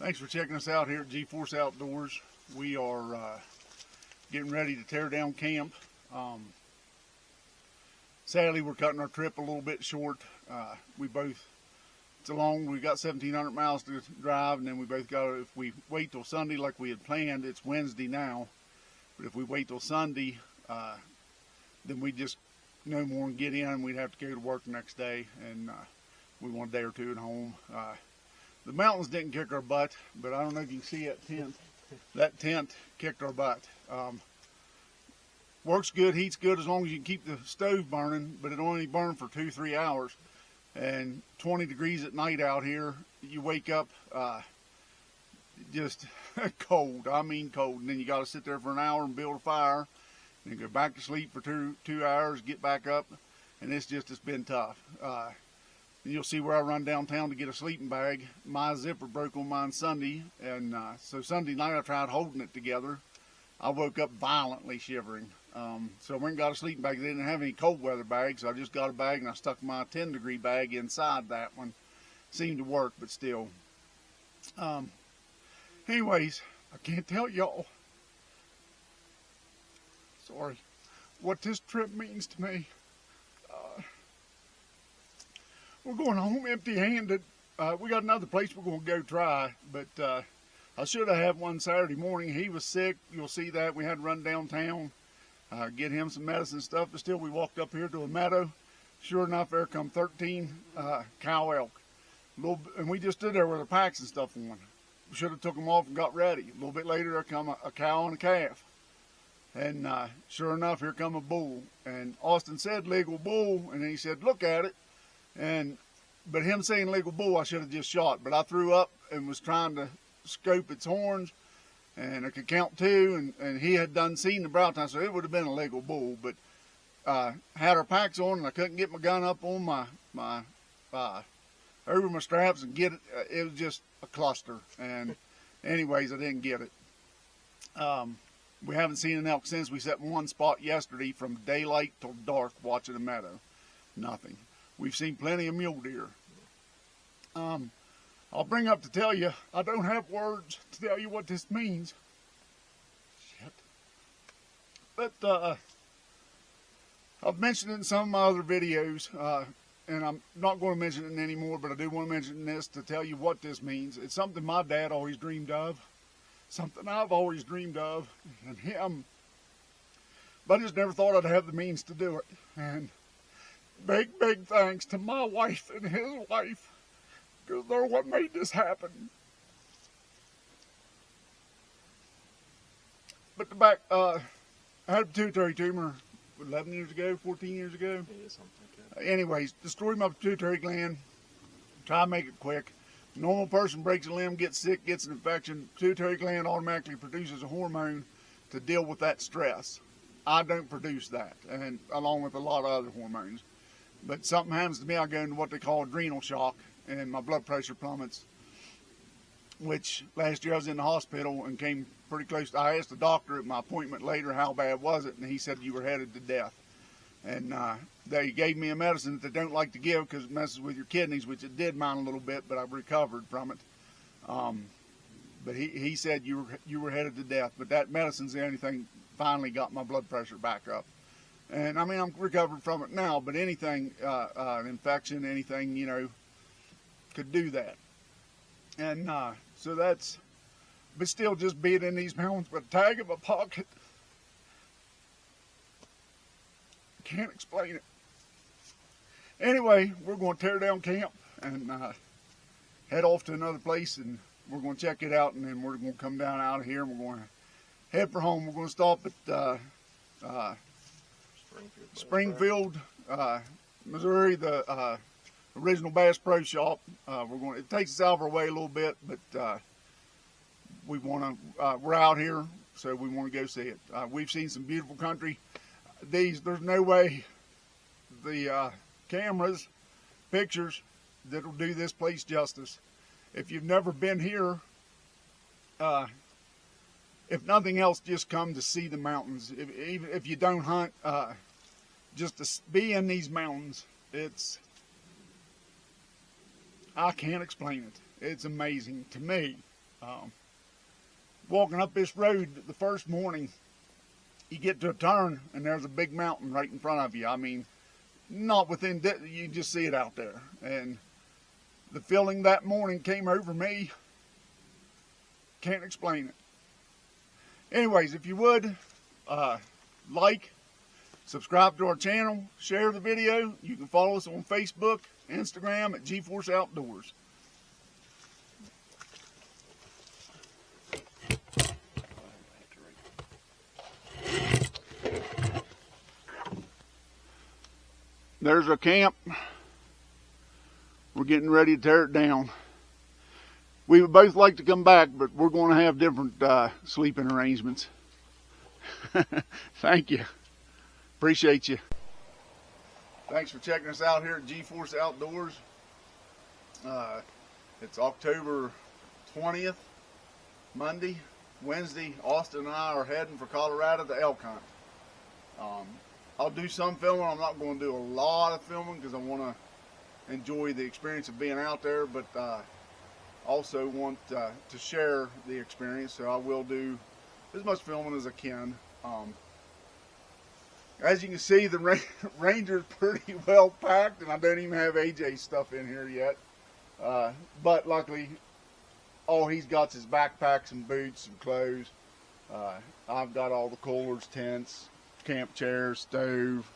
Thanks for checking us out here at G-Force Outdoors. We are getting ready to tear down camp. Sadly, we're cutting our trip a little bit short. We've got 1,700 miles to drive, and then we both got, if we wait till Sunday like we had planned, it's Wednesday now, but if we wait till Sunday, then we just no more and get in. We'd have to go to work the next day, and we want a day or two at home. The mountains didn't kick our butt, but I don't know if you can see that tent. That tent kicked our butt. Works good, heats good as long as you can keep the stove burning, but it only burned for 2-3 hours. And 20 degrees at night out here. You wake up just cold. I mean cold. And then you got to sit there for an hour and build a fire, and then go back to sleep for two hours, get back up, and it's been tough. You'll see where I run downtown to get a sleeping bag. My zipper broke on mine Sunday, and so Sunday night I tried holding it together. I woke up violently shivering. So I went and got a sleeping bag. They didn't have any cold weather bags, so I just got a bag and I stuck my 10-degree bag inside that one. Seemed to work, but still. Anyways, I can't tell y'all, sorry, what this trip means to me. We're going home empty-handed. We got another place we're going to go try, but I should have had one Saturday morning. He was sick. You'll see that. We had to run downtown, get him some medicine and stuff, but still we walked up here to a meadow. Sure enough, there come 13 cow elk. And we just stood there with our packs and stuff on. We should have took them off and got ready. A little bit later, there come a cow and a calf. And sure enough, here come a bull. And Austin said, "Legal bull," and he said, "Look at it." But him saying legal bull, I should have just shot. But I threw up and was trying to scope its horns, and I could count 2, and he had done seen the brow tine, so it would have been a legal bull. But had our packs on, and I couldn't get my gun up on my over my straps and get it. It was just a cluster. And anyways, I didn't get it. We haven't seen an elk since. We set in one spot yesterday from daylight till dark watching a meadow. Nothing. We've seen plenty of mule deer. I'll bring up to tell you, I don't have words to tell you what this means. Shit. But I've mentioned it in some of my other videos, and I'm not going to mention it anymore, but I do want to mention this to tell you what this means. It's something my dad always dreamed of, something I've always dreamed of, and him. But I just never thought I'd have the means to do it. And big thanks to my wife and his wife, because they're what made this happen. But I had a pituitary tumor 11 years ago, 14 years ago. Yeah, something like that. Anyways, destroyed my pituitary gland. Try to make it quick. Normal person breaks a limb, gets sick, gets an infection. Pituitary gland automatically produces a hormone to deal with that stress. I don't produce that, and along with a lot of other hormones. But something happens to me, I go into what they call adrenal shock, and my blood pressure plummets, which last year I was in the hospital and came pretty close. I asked the doctor at my appointment later, how bad was it, and he said, "You were headed to death." And they gave me a medicine that they don't like to give because it messes with your kidneys, which it did mine a little bit, but I've recovered from it. But he said, you were headed to death. But that medicine's the only thing finally got my blood pressure back up. And I mean, I'm recovered from it now, but anything, an infection, anything, you know, could do that. And so that's, but still just being in these mountains with a tag in my pocket, can't explain it. Anyway, we're going to tear down camp and head off to another place, and we're going to check it out, and then we're going to come down out of here, and we're going to head for home. We're going to stop at Springfield, Missouri, the original Bass Pro Shop. It takes us out of our way a little bit, but we're out here, so we want to go see it. We've seen some beautiful country. There's no way the cameras, pictures that'll do this place justice. If you've never been here, if nothing else, just come to see the mountains. Even if you don't hunt, just to be in these mountains, I can't explain it. It's amazing to me. Walking up this road the first morning, you get to a turn and there's a big mountain right in front of you. I mean, not within, you just see it out there. And the feeling that morning came over me. Can't explain it. Anyways, if you would, like, subscribe to our channel, share the video. You can follow us on Facebook, Instagram at G-Force Outdoors. There's our camp. We're getting ready to tear it down. We would both like to come back, but we're going to have different sleeping arrangements. Thank you. Appreciate you. Thanks for checking us out here at G-Force Outdoors. It's October 20th, Monday. Wednesday, Austin and I are heading for Colorado to elk hunt. I'll do some filming. I'm not going to do a lot of filming because I want to enjoy the experience of being out there, but also want to share the experience, so I will do as much filming as I can. As you can see, the Ranger's pretty well packed, and I don't even have AJ's stuff in here yet. But luckily, all he's got is backpacks, some boots, some clothes. I've got all the coolers, tents, camp chairs, stove.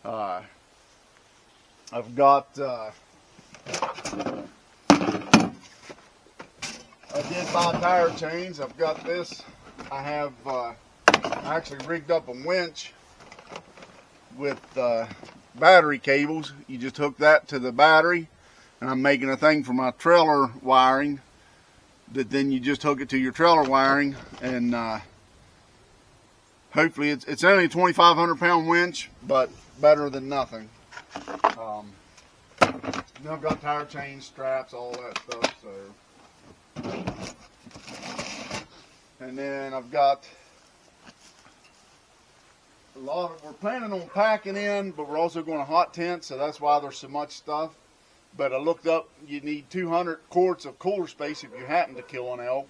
I've got I did buy tire chains. I've got this. I have actually rigged up a winch with battery cables. You just hook that to the battery, and I'm making a thing for my trailer wiring that then you just hook it to your trailer wiring, and hopefully it's only a 2,500 pound winch, but better than nothing. Then I've got tire chains, straps, all that stuff. So, and then I've got a lot of, we're planning on packing in, but we're also going to hot tent, so that's why there's so much stuff. But I looked up, you need 200 quarts of cooler space if you happen to kill an elk,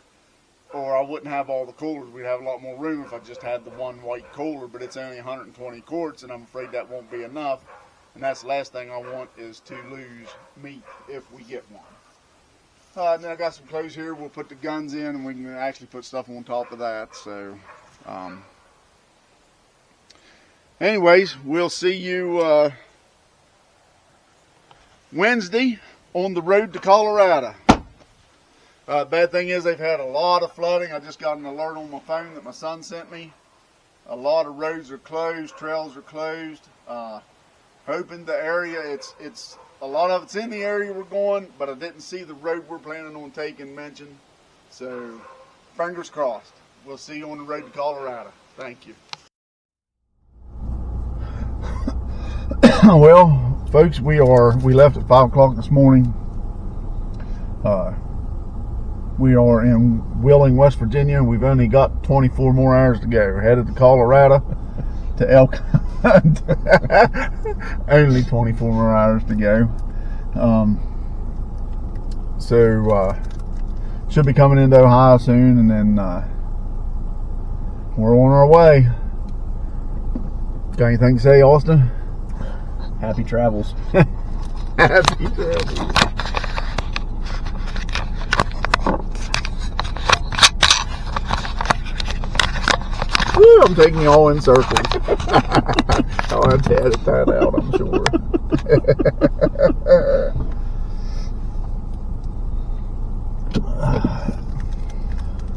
or I wouldn't have all the coolers. We'd have a lot more room if I just had the one white cooler, but it's only 120 quarts, and I'm afraid that won't be enough. And that's the last thing I want, is to lose meat if we get one. And then I got some clothes here. We'll put the guns in, and we can actually put stuff on top of that. So, anyways, we'll see you Wednesday on the road to Colorado. Bad thing is they've had a lot of flooding. I just got an alert on my phone that my son sent me. A lot of roads are closed, trails are closed. Hoping the area, it's a lot of it's in the area we're going, but I didn't see the road we're planning on taking mentioned. So, fingers crossed. We'll see you on the road to Colorado. Thank you. Well, folks, we left at 5 o'clock this morning. We are in Wheeling, West Virginia. We've only got 24 more hours to go. We're headed to Colorado to elk hunt. Only 24 more hours to go. So should be coming into Ohio soon, and then we're on our way. Got anything to say, Austin? Happy travels. Happy travels. Woo, I'm taking you all in circles. I'll have to edit that out, I'm sure.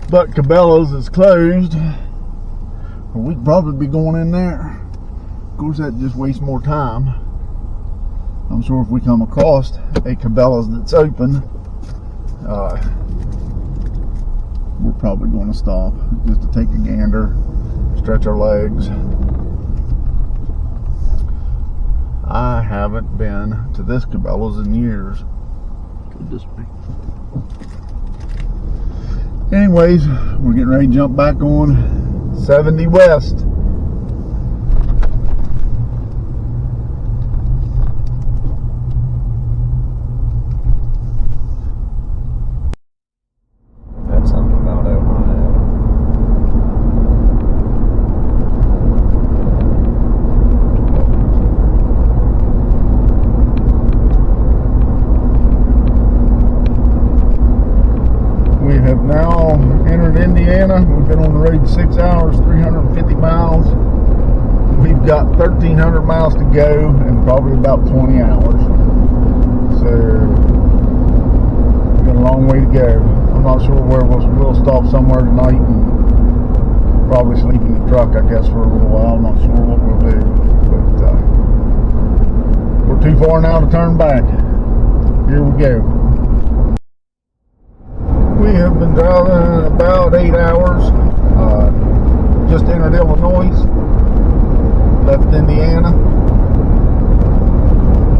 But Cabela's is closed. We'd probably be going in there. Of course, that just wastes more time. I'm sure if we come across a Cabela's that's open, we're probably going to stop just to take a gander, stretch our legs. I haven't been to this Cabela's in years. Goodness me. Anyways, we're getting ready to jump back on 70 West. entered Indiana. We've been on the road 6 hours, 350 miles. We've got 1,300 miles to go and probably about 20 hours. So we've got a long way to go. I'm not sure where we'll stop somewhere tonight and probably sleep in the truck, I guess, for a little while. I'm not sure what we'll do, but we're too far now to turn back. Here we go. We have been driving about 8 hours. Just entered Illinois, left Indiana,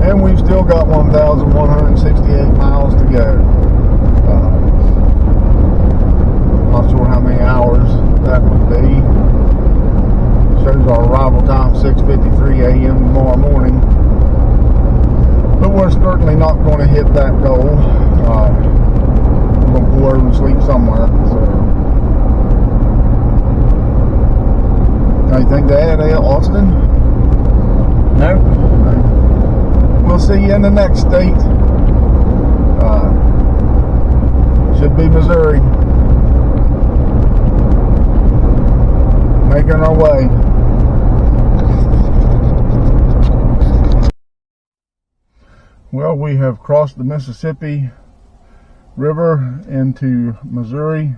and we've still got 1,168 miles to go. Not sure how many hours that would be. Shows our arrival time 6:53 a.m. tomorrow morning, but we're certainly not going to hit that goal. We'll go over and sleep somewhere. So, anything to add, Austin? No. We'll see you in the next state. Should be Missouri. Making our way. Well, we have crossed the Mississippi River into Missouri.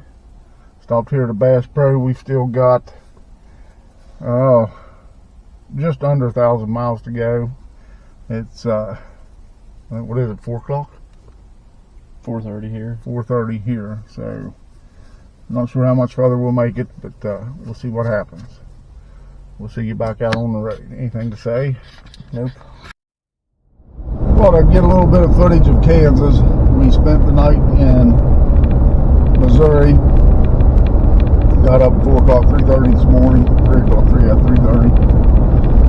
Stopped here at Bass Pro. We've still got just under 1,000 miles to go. It's what is it, 4 o'clock? 4:30 here. 4:30 here. So not sure how much further we'll make it, but we'll see what happens. We'll see you back out on the road. Anything to say? Nope. Thought I'd get a little bit of footage of Kansas. We spent the night in Missouri. Got up 4 o'clock, 3:30 this morning. 3:30.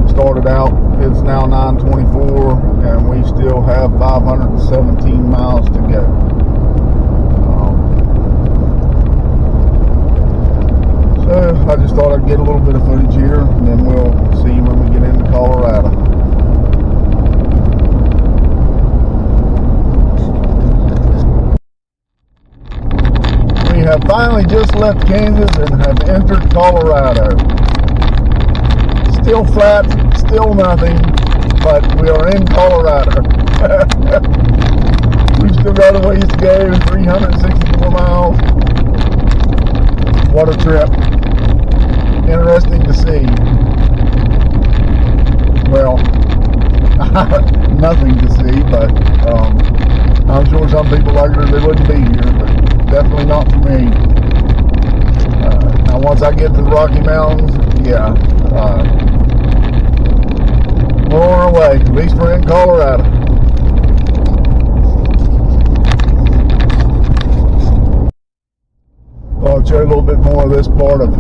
Started out. It's now 9:24, and we still have 517 miles to go. So I just thought I'd get a little bit of footage here, and then we'll see when we get into Colorado. We have finally just left Kansas and have entered Colorado. Still flat, still nothing, but we are in Colorado. We've still got a ways to go, 364 miles. What a trip. Interesting to see. Well, nothing to see, but I'm sure some people like it or they wouldn't be here, but definitely not for me. Now once I get to the Rocky Mountains, yeah, we're on our way. At least we're in Colorado. I'll show you a little bit more of this part of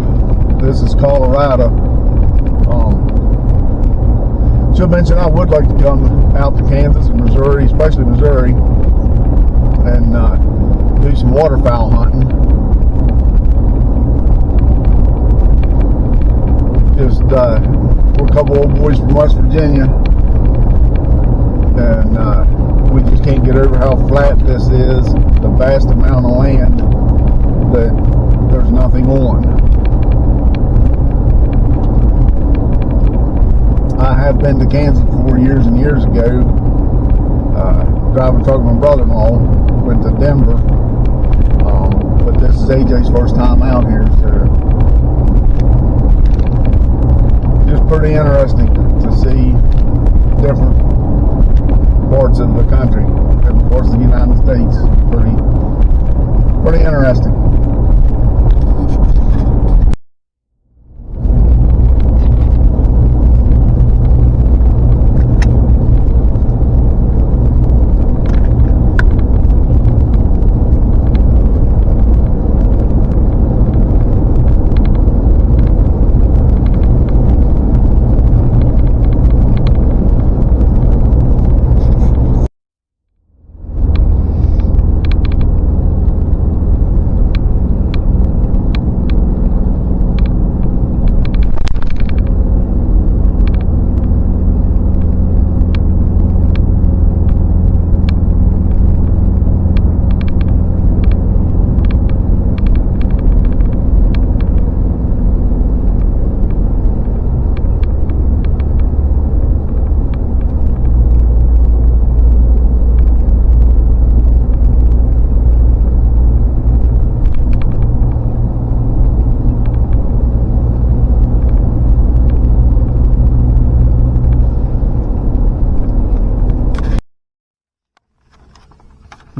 this is Colorado. Should mention I would like to come out to Kansas and Missouri, especially Missouri, and do some waterfowl hunting. Just we're a couple old boys from West Virginia, and we just can't get over how flat this is, the vast amount of land that there's nothing on. I have been to Kansas 4 years and years ago, driving a truck with my brother-in-law, went to Denver, but this is AJ's first time out here, so just pretty interesting to see different parts of the country, different parts of the United States. Pretty interesting.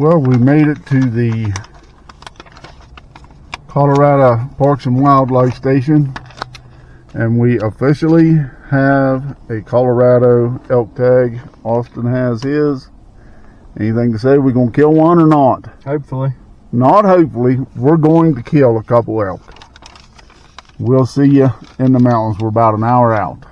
Well, we made it to the Colorado Parks and Wildlife Station, and we officially have a Colorado elk tag. Austin has his. Anything to say? We're going to kill one or not? Hopefully. Not hopefully. We're going to kill a couple elk. We'll see you in the mountains. We're about an hour out.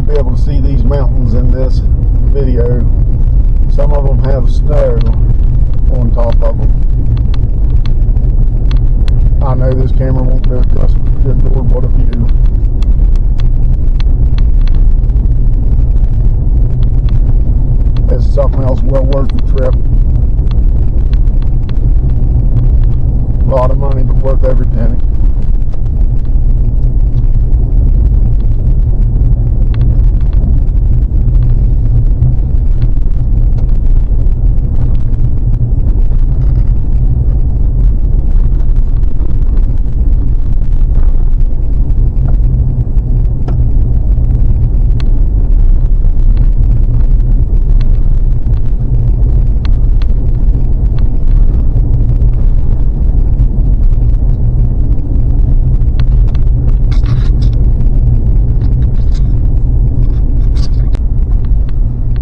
Be able to see these mountains in this video. Some of them have snow on top of them. I know this camera won't do it justice. Good Lord, what a view. It's something else well worth the trip. A lot of money, but worth every penny.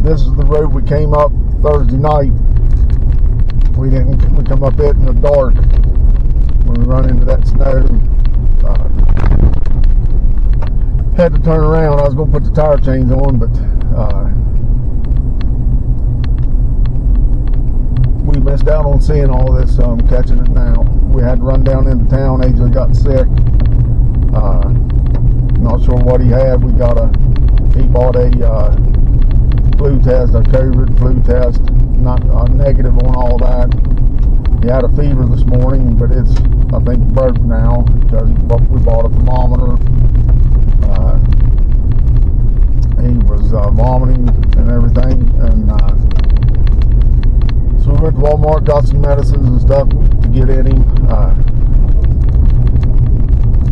This is the road we came up Thursday night. We come up it in the dark when we run into that snow. Had to turn around. I was going to put the tire chains on, but we missed out on seeing all this, so I'm catching it now. We had to run down into town. AJ got sick. Not sure what he had. We got a He bought a flu test, a COVID flu test, not negative on all that. He had a fever this morning, but it's, I think, broke now because we bought a thermometer. He was vomiting and everything, and so we went to Walmart, got some medicines and stuff to get in him.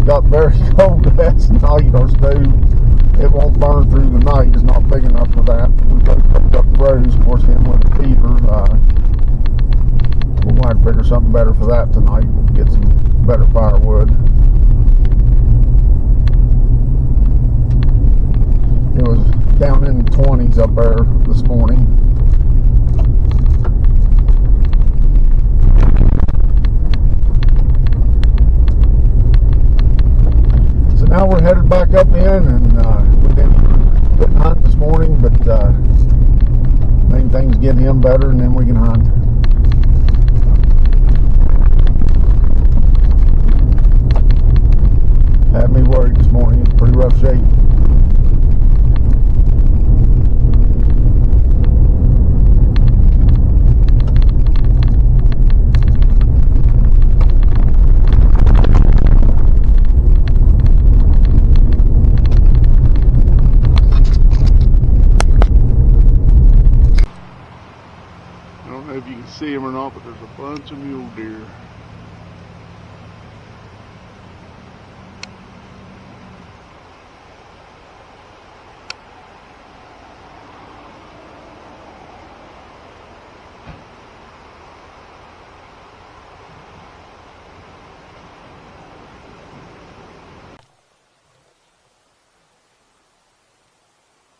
Got very cold last night. Our stove, it won't burn through the night. It's not big enough for that. We cooked up froze. Of course, him with a fever. We'll have to figure something better for that tonight. Get some better firewood. It was down in the 20s up there this morning. So now we're headed back up in, and we didn't hunt this morning, but main thing's getting him better, and then we can hunt. Had me worried this morning. It's pretty rough shape. I don't know if you can see them or not, but there's a bunch of mule deer.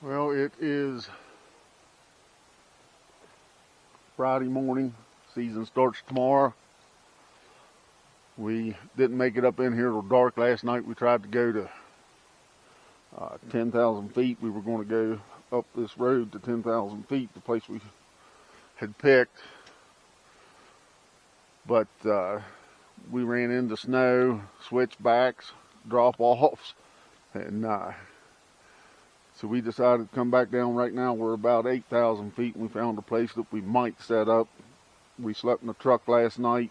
Well, it is Friday morning. Season starts tomorrow. We didn't make it up in here till dark last night. We tried to go to 10,000 feet. We were going to go up this road to 10,000 feet, the place we had picked. But we ran into snow, switchbacks, drop-offs, and so we decided to come back down. Right now we're about 8,000 feet, and we found a place that we might set up. We slept in the truck last night.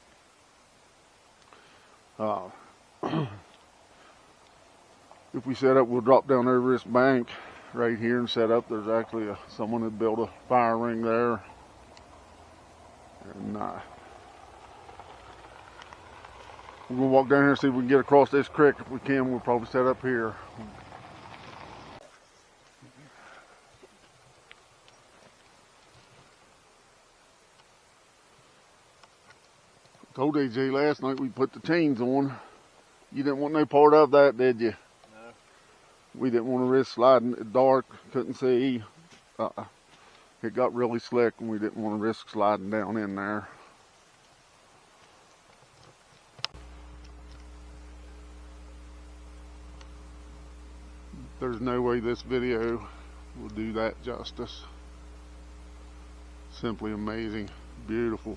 If we set up, we'll drop down over this bank right here and set up. There's actually someone that built a fire ring there. And we're going to walk down here and see if we can get across this creek. If we can, we'll probably set up here. Told AJ last night we put the chains on. You didn't want no part of that, did you? No. We didn't want to risk sliding it dark, couldn't see. It got really slick and we didn't want to risk sliding down in there. There's no way this video will do that justice. Simply amazing, beautiful.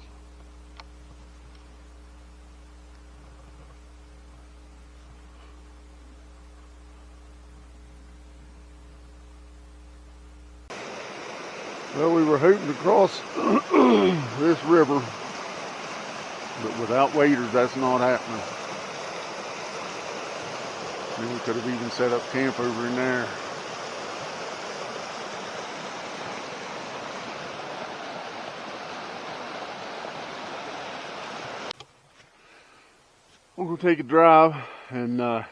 Well, we were hoping to cross this river, but without waders, that's not happening. Maybe we could have even set up camp over in there. We're going to take a drive and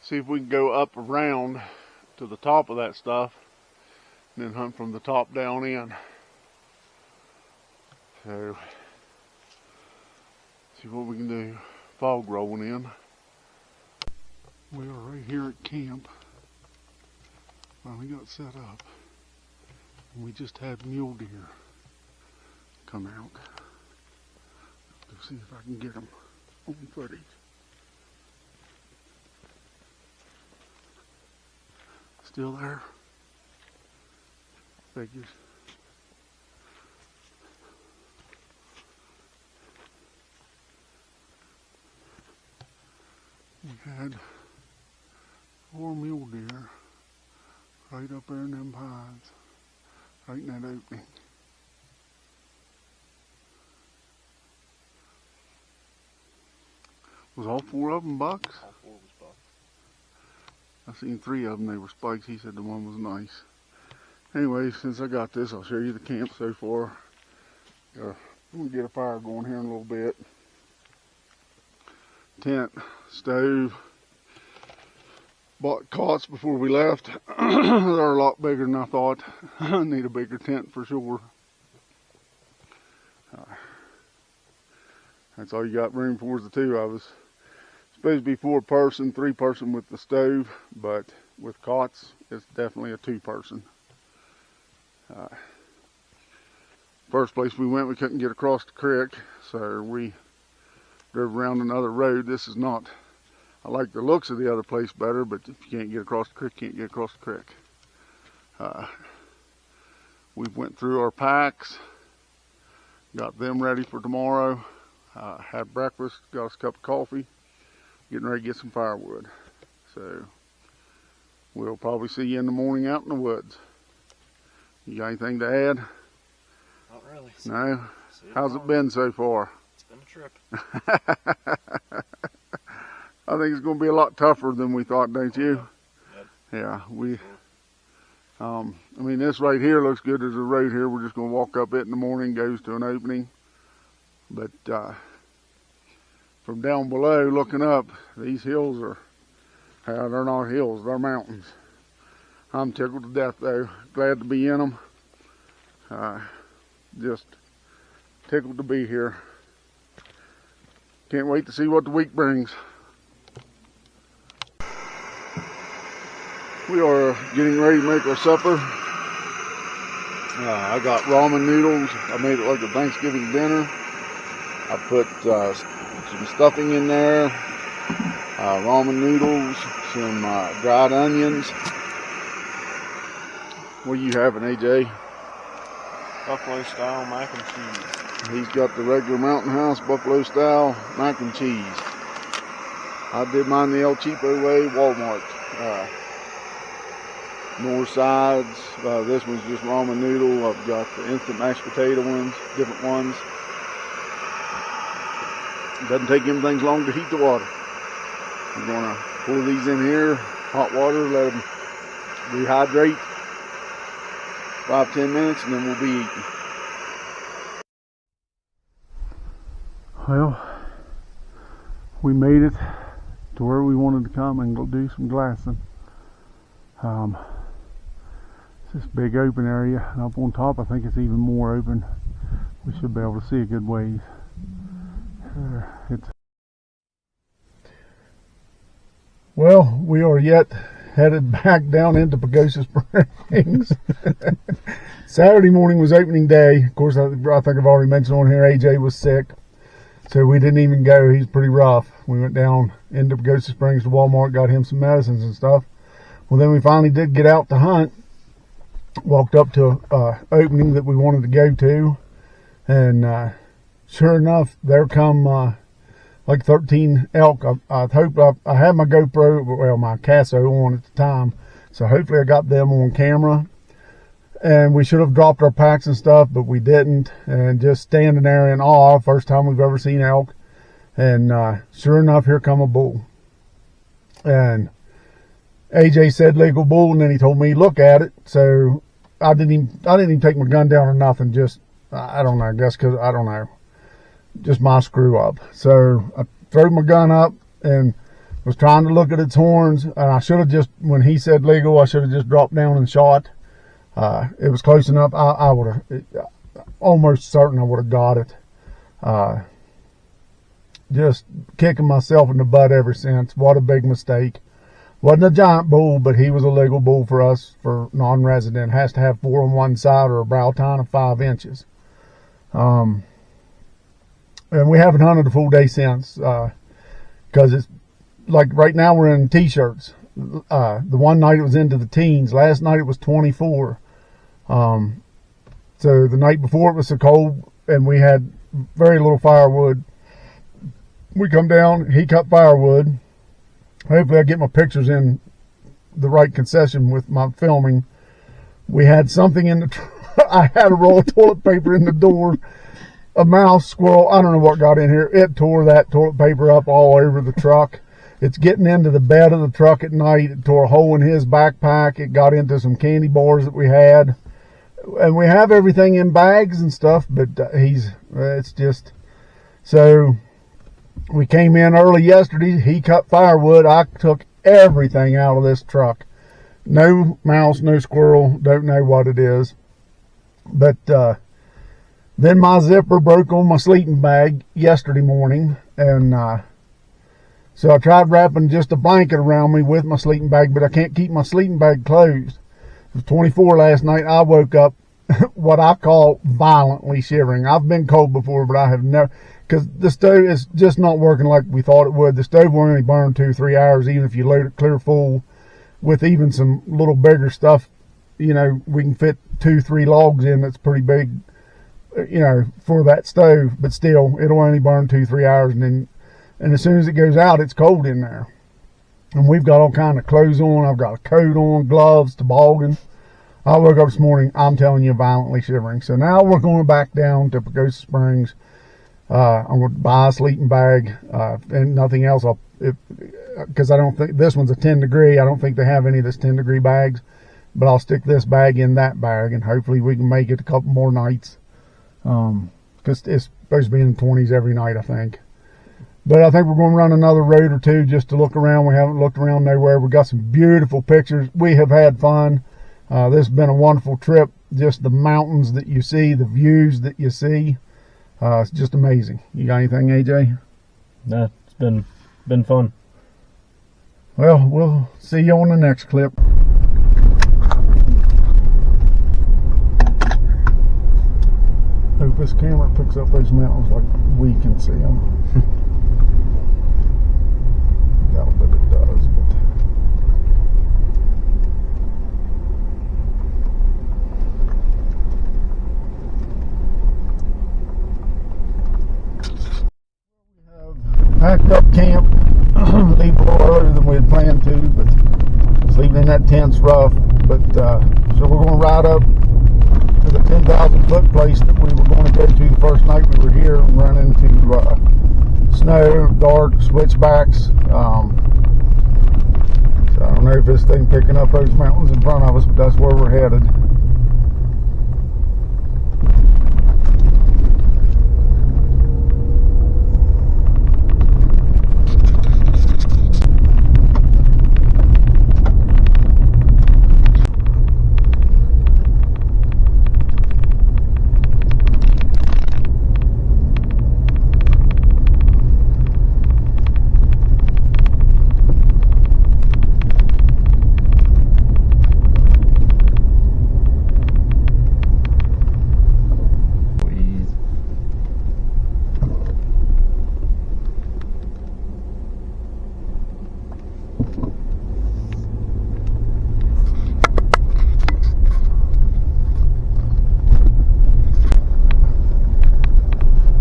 see if we can go up around to the top of that stuff. And then hunt from the top down in. So, see what we can do. Fog rolling in. We are right here at camp. Finally got set up. And we just had mule deer come out. Let's see if I can get them on footage. Still there? Figures. We had 4 mule deer Right up there in them pines. Right in that opening. Was all 4 of them bucks? All 4 was bucks. I seen 3 of them, they were spikes. He said the one was nice. Anyway, since I got this, I'll show you the camp so far. We'll get a fire going here in a little bit. Tent, stove. Bought cots before we left. They're a lot bigger than I thought. I need a bigger tent for sure. That's all you got room for is the 2 of us. Supposed to be 4-person, 3-person with the stove, but with cots, it's definitely a 2-person. First place we went, we couldn't get across the creek, so we drove around another road. This is not, I like the looks of the other place better, but if you can't get across the creek, you can't get across the creek. We went through our packs, got them ready for tomorrow, had breakfast, got us a cup of coffee, getting ready to get some firewood. So we'll probably see you in the morning out in the woods. You got anything to add? Not really. No? How's it been so far? It's been a trip. I think it's going to be a lot tougher than we thought, don't you? Yep. Yeah, I mean, this right here looks good as a road here. We're just going to walk up it in the morning, goes to an opening. But from down below looking up, these hills are, they're not hills, they're mountains. I'm tickled to death though, glad to be in them. Just tickled to be here. Can't wait to see what the week brings. We are getting ready to make our supper. I got ramen noodles. I made it like a Thanksgiving dinner. I put some stuffing in there, ramen noodles, some dried onions. What are you having, AJ? Buffalo style mac and cheese. He's got the regular Mountain House Buffalo style mac and cheese. I did mine the El Cheapo way, Walmart. North sides. This one's just ramen noodle. I've got the instant mashed potato ones, different ones. It doesn't take them things long to heat the water. I'm gonna pour these in here, hot water, let them rehydrate. 5-10 minutes and then we'll be eating. Well, we made it to where we wanted to come and go do some glassing. It's this big open area, and up on top I think it's even more open. We should be able to see a good ways. Well, we are yet headed back down into Pagosa Springs. Saturday morning was opening day. Of course, I think I've already mentioned on here, AJ was sick, so we didn't even go. He's pretty rough. We went down into Pagosa Springs to Walmart, got him some medicines and stuff. Well, then we finally did get out to hunt. Walked up to an opening that we wanted to go to, and sure enough, there come like 13 elk. I hope I had my GoPro, well, my Casso on at the time, so hopefully I got them on camera. And we should have dropped our packs and stuff, but we didn't. And just standing there in awe, first time we've ever seen elk. And sure enough, here come a bull. And AJ said legal bull, and then he told me look at it. So I didn't even take my gun down or nothing. Just I don't know. I guess because I don't know. Just my screw up. So I threw my gun up and was trying to look at its horns. And I should have just, when he said legal, I should have just dropped down and shot. It was close enough. I would have, almost certain I would have got it. Just kicking myself in the butt ever since. What a big mistake. Wasn't a giant bull, but he was a legal bull for us, for non-resident. Has to have 4 on one side or a brow tine of 5 inches. And we haven't hunted a full day since, because it's like right now we're in t-shirts. The one night it was into the teens. Last night it was 24. So the night before it was so cold and we had very little firewood. We come down, he cut firewood. Hopefully I get my pictures in the right concession with my filming. We had something in the I had a roll of toilet paper in the door. A mouse, squirrel, I don't know what got in here. It tore that toilet paper up all over the truck. It's getting into the bed of the truck at night. It tore a hole in his backpack. It got into some candy bars that we had. And we have everything in bags and stuff, but it's just, so we came in early yesterday. He cut firewood. I took everything out of this truck. No mouse, no squirrel, don't know what it is. But then my zipper broke on my sleeping bag yesterday morning, and so I tried wrapping just a blanket around me with my sleeping bag, but I can't keep my sleeping bag closed. It was 24 last night. I woke up what I call violently shivering. I've been cold before, but I have never, because the stove is just not working like we thought it would. The stove will only burn 2-3 hours, even if you load it clear full with even some little bigger stuff. You know, we can fit 2-3 logs in. That's pretty big, you know, for that stove, but still it'll only burn 2-3 hours, and as soon as it goes out, it's cold in there. And we've got all kind of clothes on. I've got a coat on, gloves, toboggan. I woke up this morning, I'm telling you, violently shivering. So now we're going back down to Pagosa Springs. I'm going to buy a sleeping bag and nothing else. Because I don't think this one's a 10 degree. I don't think they have any of this 10 degree bags. But I'll stick this bag in that bag, and hopefully we can make it a couple more nights. Because it's supposed to be in the 20s every night, I think. But I think we're going to run another road or two just to look around. We haven't looked around nowhere. We got some beautiful pictures. We have had fun. This has been a wonderful trip. Just the mountains that you see, the views that you see. It's just amazing. You got anything, AJ? Nah, it's been fun. Well, we'll see you on the next clip. Hope this camera picks up those mountains like we can see them. Doubt that it does, but packed up camp, leave a little earlier than we had planned to, but sleeping in that tent's rough. But so we're going to ride up to the 10,000 foot place that we were going to go to the first night we were here, and run into snow, dark, switchbacks. So I don't know if this thing picking up those mountains in front of us, but that's where we're headed.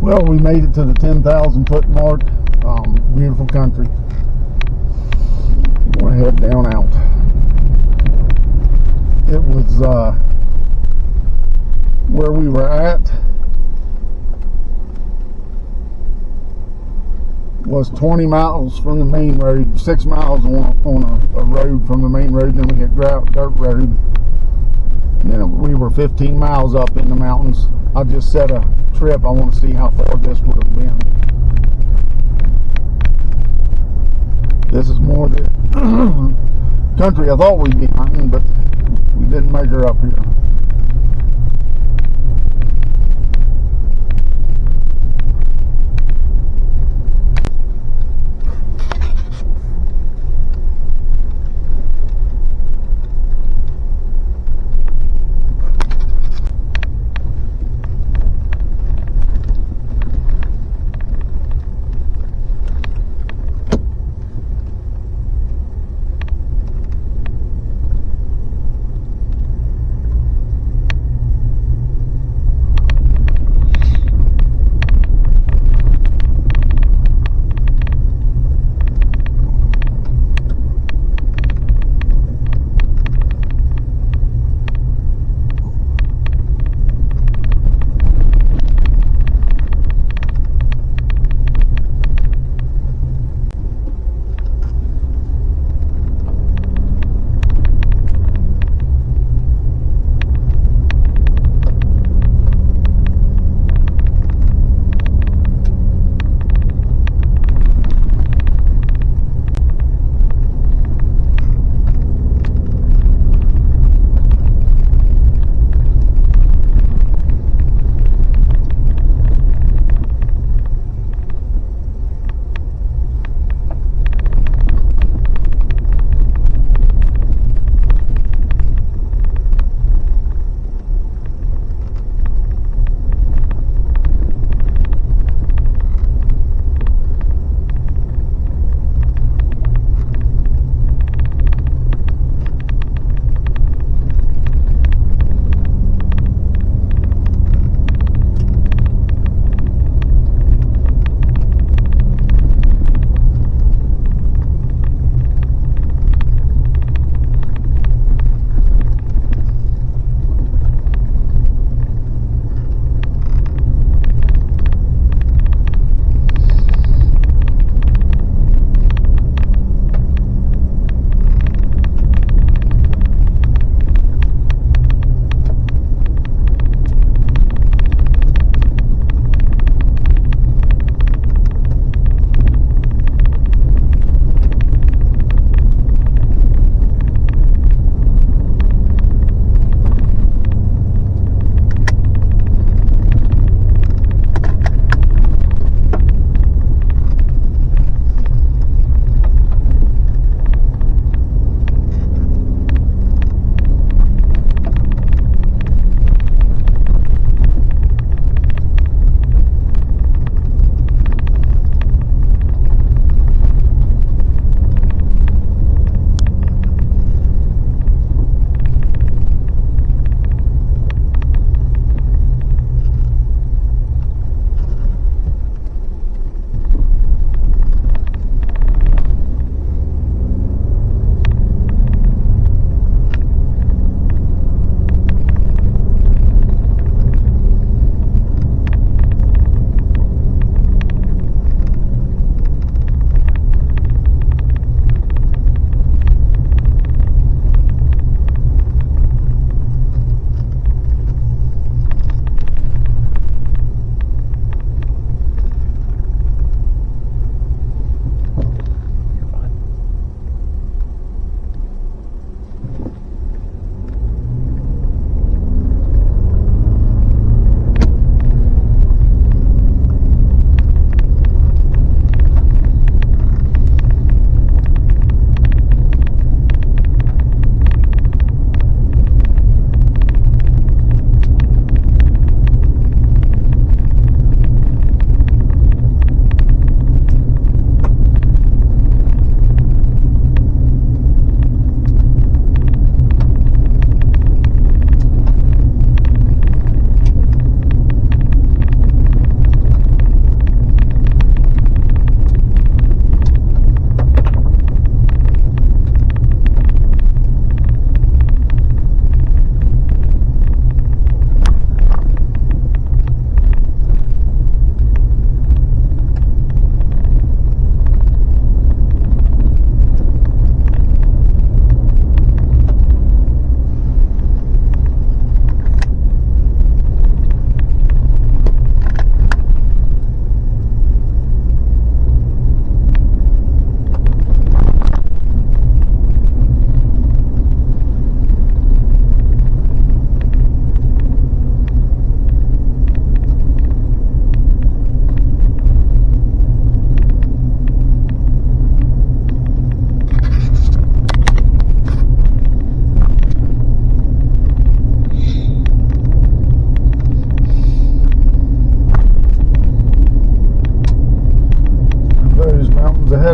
Well, we made it to the 10,000 foot mark. Beautiful country. We're going to head down out. It was where we were at was 20 miles from the main road, 6 miles on a road from the main road, then we hit dirt road. And then we were 15 miles up in the mountains. I just set a trip. I want to see how far this would have been. This is more the country I thought we'd be hunting, but we didn't make her up here.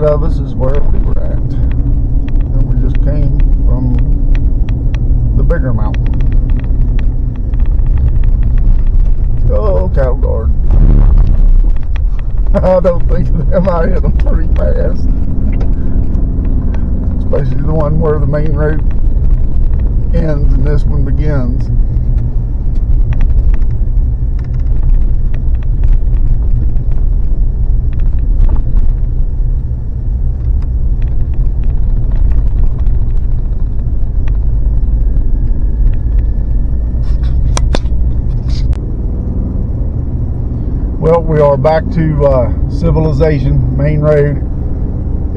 ahead of us is where we were at. And we just came from the bigger mountain. Oh, cattle guard. I don't think of them. I hit them pretty fast. Especially the one where the main road ends and this one begins. Well, we are back to civilization, main road.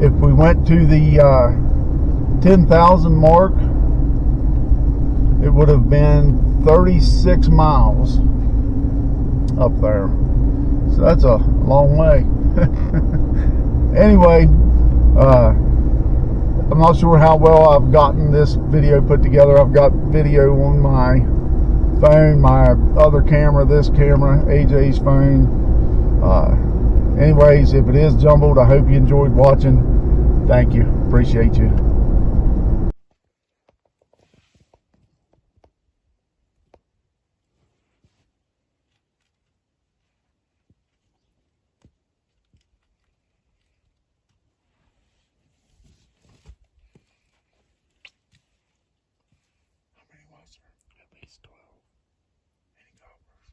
If we went to the 10,000 mark, it would have been 36 miles up there. So that's a long way. Anyway, I'm not sure how well I've gotten this video put together. I've got video on my phone, my other camera, this camera, AJ's phone. Anyways, if it is jumbled, I hope you enjoyed watching. Thank you. Appreciate you. How many was there? At least 12. Any gobbers?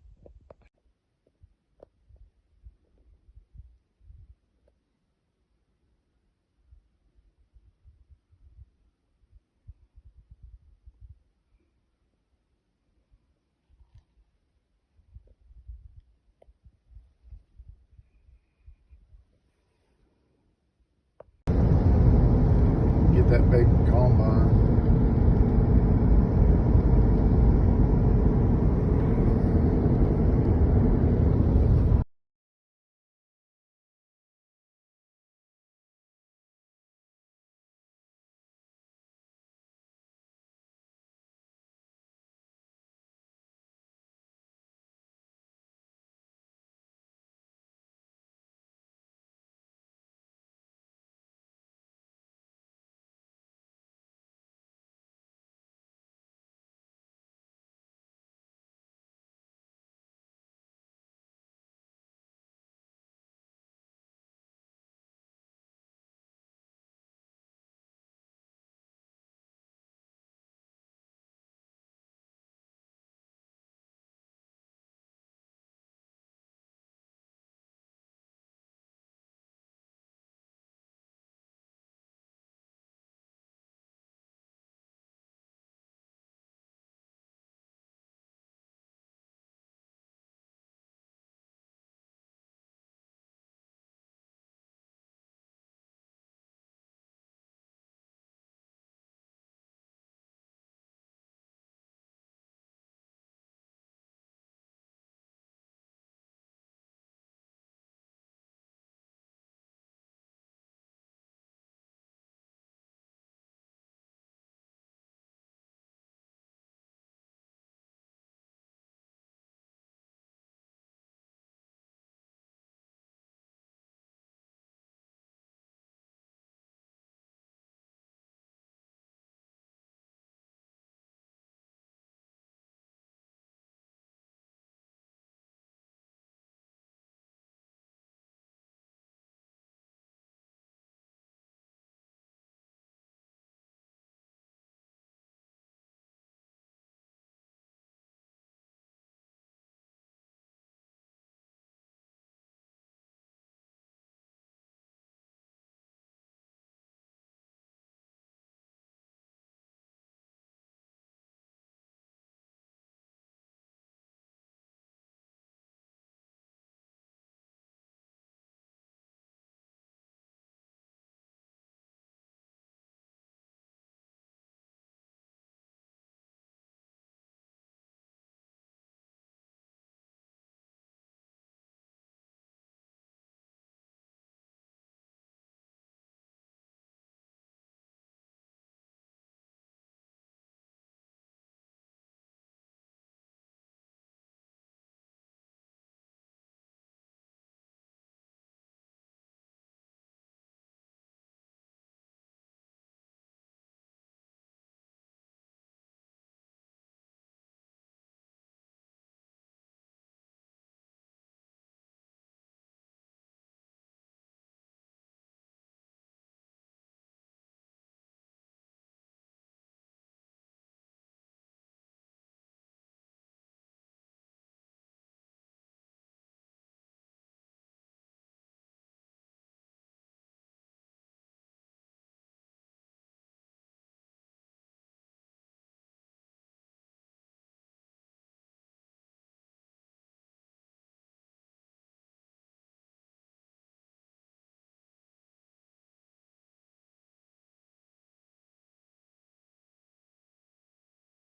Get that big combine.